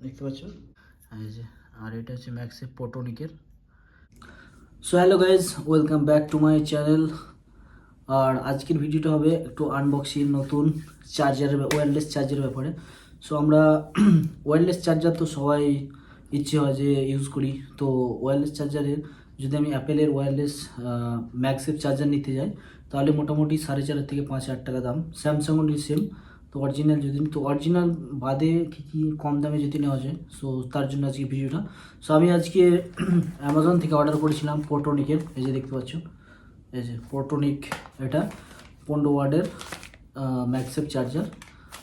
দেখতে পাচ্ছ এই যে। আর এটা হচ্ছে ম্যাক্সেপ পটোনিকের। So hello guys, welcome back to my channel. আর আজকের ভিডিওটা হবে একটু আনবক্সিং নতুন চার্জারের, ওয়্যারলেস চার্জারের ব্যাপারে। সো আমরা ওয়্যারলেস চার্জার তো সবাই ইচ্ছে হয় যে ইউজ করি। তো ওয়্যারলেস চার্জারের যদি আমি অ্যাপেলের ওয়্যারলেস ম্যাক্সেপ চার্জার নিতে যাই তাহলে মোটামুটি 4,500 থেকে 5,000 টাকা দাম। স্যামসাংও সেম। তো অরিজিনাল যদি তো অরিজিনাল বাদে কী কী কম দামে যদি নেওয়া যায়, সো তার জন্য আজকে ভিডিওটা। সো আমি আজকে অ্যামাজন থেকে অর্ডার করেছিলাম পটোনিকের, এই যে দেখতে পাচ্ছ এই যে পটোনিক, এটা 15 ওয়াটের ম্যাক্সেপ চার্জার।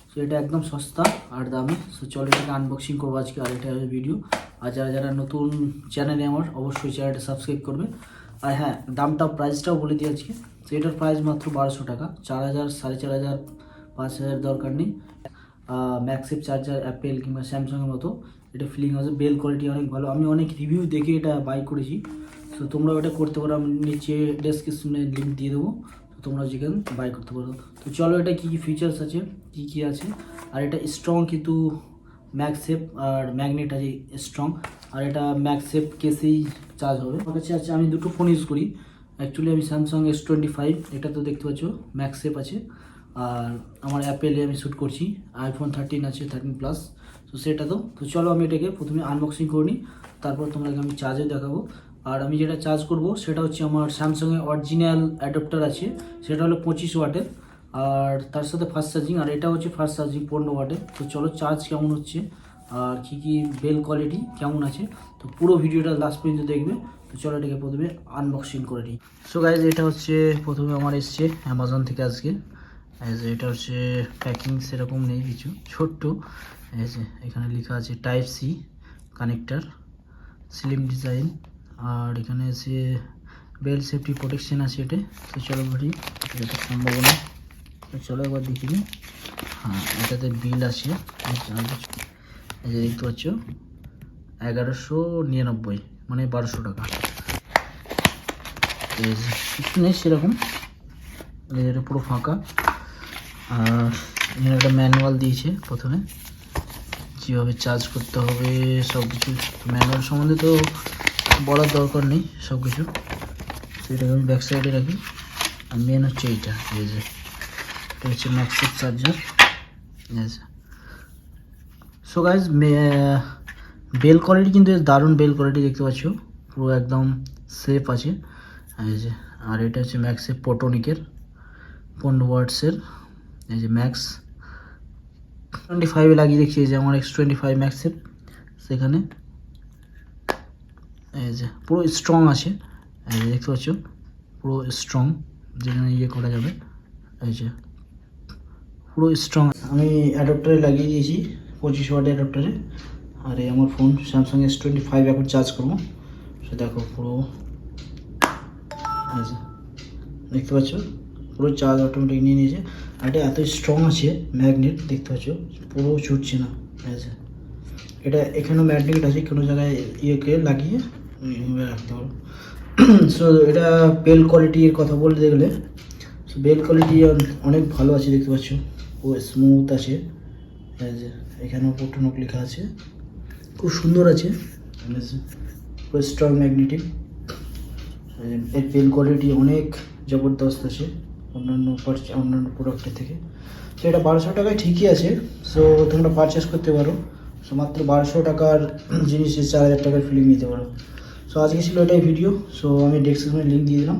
সো এটা একদম সস্তা আর দামি। সো চলো এটাকে আনবক্সিং করবো আজকে, আর এটা ভিডিও। আর যারা যারা নতুন চ্যানেলে আমার, অবশ্যই চ্যানেলটা সাবস্ক্রাইব করবে। আর হ্যাঁ, দামটা প্রাইসটাও বলে দিই আজকে। তো এটার প্রাইস মাত্র 1200 টাকা। 4,000, 4,500, 5,000 দরকার নেই। ম্যাক্সেপ চার্জার অ্যাপেল কিংবা স্যামসাংয়ের মতো এটা ফিলিং আছে, বেল কোয়ালিটি অনেক ভালো। আমি অনেক রিভিউ দেখে এটা বাই করেছি। সো তোমরাও এটা করতে পারো, আমি নিচে ডেসক্রিপশনে লিঙ্ক দিয়ে দেবো, তো তোমরা যেখানে বাই করতে পারো। তো চলো এটা কী কী ফিচার্স আছে, কী আছে। আর এটা স্ট্রং কিন্তু ম্যাক্সেপ আর ম্যাগনেট আছে স্ট্রং। আর এটা ম্যাক্সেপ কেসেই চার্জ হবে। আমার কাছে আছে, আমি দুটো ফোন ইউজ করি অ্যাকচুয়ালি। আমি স্যামসাং S25, এটা তো দেখতে পাচ্ছ ম্যাক্সেপ আছে। আর আমার অ্যাপেলে আমি শ্যুট করছি, iPhone 13 আছে, 13 প্লাস। তো সেটা তো চলো আমি এটাকে প্রথমে আনবক্সিং করে নিই, তারপর তোমাকে আমি চার্জে দেখাবো। আর আমি যেটা চার্জ করব সেটা হচ্ছে আমার স্যামসাংয়ের অরিজিনাল অ্যাডাপ্টার আছে, সেটা হলো 25 ওয়াটের। আর তার সাথে ফাস্ট চার্জিং, আর এটা হচ্ছে ফাস্ট চার্জিং 15 ওয়াটের। তো চলো চার্জ কেমন হচ্ছে আর কী কী বেল কোয়ালিটি কেমন আছে, তো পুরো ভিডিওটা লাস্ট পর্যন্ত দেখবে। তো চলো এটাকে প্রথমে আনবক্সিং করে নিই। সো গাইজ, এটা হচ্ছে প্রথমে আমার এসছে অ্যামাজন থেকে আজকে। এটা হচ্ছে প্যাকিং সেরকম নেই কিছু, ছোট্ট। এই যে এখানে লেখা আছে type C connector, slim design. আর এখানে আছে বেল সেফটি প্রোটেকশন আছে এটা। তো চলো বলি এটা সম্ভব না, তো চলো একবার দেখি নিই। হ্যাঁ, এটাতে বিল আছে, এই যে দেখতে পাচ্ছ 1199, মানে 1200 টাকা। কিছু নেই সেরকম, এটা পুরো ফাঁকা। আর এখানে একটা ম্যানুয়াল দিয়েছে প্রথমে, কীভাবে চার্জ করতে হবে সব কিছু। ম্যানুয়াল সম্বন্ধে তো বলার দরকার নেই সব কিছু। সেটাকে আমি ব্যাক সাইডে রাখি। আর মেন হচ্ছে এইটা, এই যে এটা হচ্ছে ম্যাক্সেপ চার্জার। সো গাইজ, বেল কোয়ালিটি কিন্তু দারুণ বেল কোয়ালিটি দেখতে পাচ্ছ, পুরো একদম সেফ আছে। এই যে, আর এটা হচ্ছে ম্যাক্সেপ পটোনিকের 15 ওয়াটসের, এই যে ম্যাক্স 25 লাগিয়ে দেখছি, এই যে আমার X25 ম্যাক্সের সেখানে। এই যে পুরো স্ট্রং আছে, এই যে দেখতে পাচ্ছ পুরো স্ট্রং, যেখানে ইয়ে করা যাবে। এই যে পুরো স্ট্রং। আমি অ্যাডাপ্টারে লাগিয়ে দিয়েছি 25 ওয়াট অ্যাডাপ্টারে। আর এই আমার ফোন স্যামসাং S25 এখন চার্জ করবো, সে দেখো পুরো দেখতে পাচ্ছ পুরো চার্জ অটোমেটিক নিয়ে নিয়েছে। আর এটা এত স্ট্রং আছে, ম্যাগনেট দেখতে পাচ্ছ পুরো ছুটছে না। এটা এখানেও ম্যাগনেট আছে, কোনো জায়গায় ইয়েকে লাগিয়ে রাখতে পারো। সো এটা বেল কোয়ালিটির কথা বলতে গেলে, বেল কোয়ালিটি অনেক ভালো আছে দেখতে পাচ্ছ, ও স্মুথ আছে। এখানেও পটোনিক লেখা আছে, খুব সুন্দর আছে, খুব স্ট্রং ম্যাগনেটিক। এর বেল কোয়ালিটি অনেক জবরদস্ত আছে অন্যান্য প্রোডাক্টের থেকে। তো এটা 1200 টাকায় ঠিকই আছে। সো তোমরা পারচেস করতে পারো। সো মাত্র 1200 টাকার জিনিসে 4,000 টাকার ফিলিং নিতে পারো। সো আজকে ছিল এটাই ভিডিও। সো আমি ডেসক্রিপশনে লিঙ্ক দিয়ে দিলাম,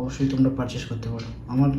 অবশ্যই তোমরা পারচেস করতে পারো। আমার